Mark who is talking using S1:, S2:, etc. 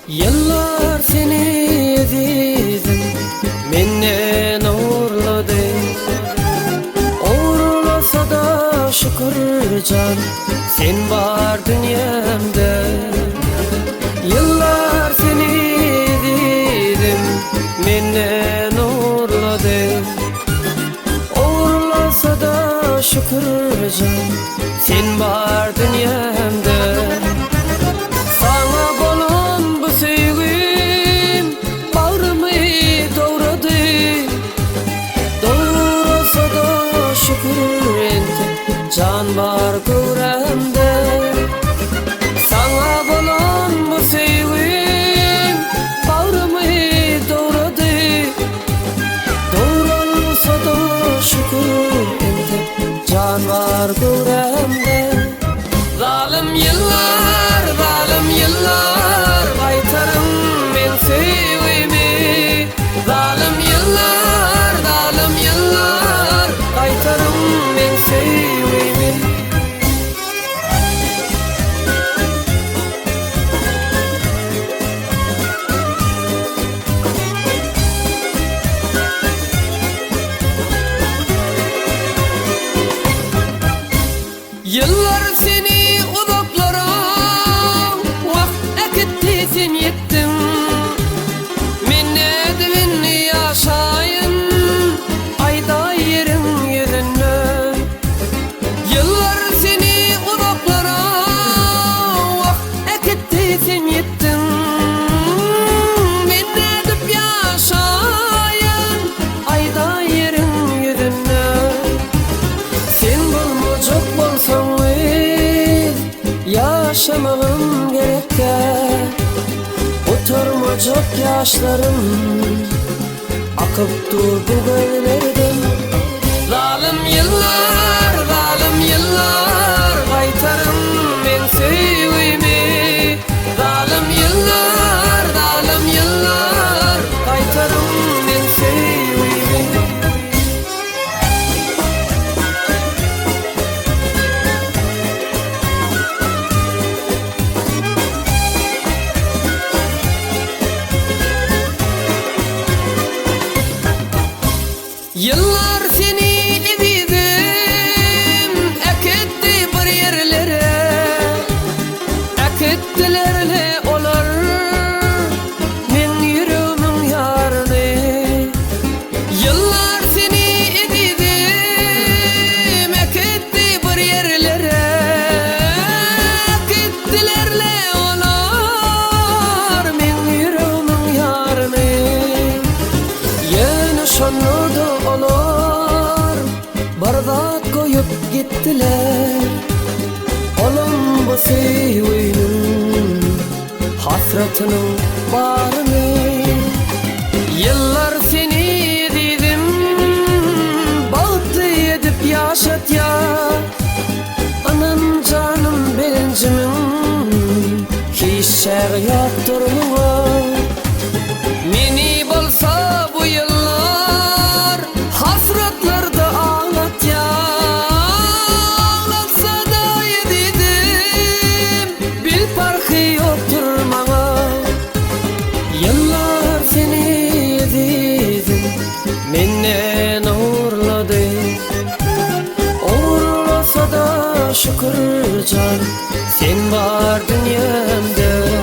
S1: Yıllar seni ezizim, menden uğurladı. Uğurlasa da şükür can, sen var dünyamda. Yıllar seni ezizim, menden uğurladı. Uğurlasa da şükür can, sen var dünyamda. Can var guremde, sana bolan bu sevgim bağrımı doğradı. Doğrulsa da şükür ente, can var guremde. Zalim yıllar, zalim yıllar, kaytarım ben sevgimi. Zalim yıllar, zalim yıllar, kaytarım ben sevgimi. Yıllar seni uzaklara vakt ekitti sen yettin. Minnedin yaşayın ayda yerin yüzünden. Yıllar seni uzaklara vakt ekitti sen yettin. Minnedip yaşayın ayda yerin yüzünden. Sen bulmacak bolsan yaşamağım gerekker. Oturmacak yaşlarım akıp durdu gözlerden. Zalim yıllar, zalim yıllar, kaytarım ben sevgimi. Zalim yıllar, zalim yıllar, kaytarım ben sevgimi. Yıllar seni ezizim, eketti bir yerlere. Ekettilerle olar men yüreğimin yarını. Yıllar seni ezizim, eketti bir yerlere. Ekettilerle olar men yüreğimin yarını. Yeni şanlıda onlar bardak koyup gittiler. Oğlum bu sevginin hasretinin barını. Yıllar seni dedim bağıttı edip yaşat ya. Anam canım bencimin hiç şer yoktur mu? Meni bolsa bu yıllar hasretlerde ağlat ya. Ağlatsa da yedim bil farkı yoktur bana. Yıllar seni ezizim, menden uğurladı. Uğurlasa da şükür can, sen var dünyamda.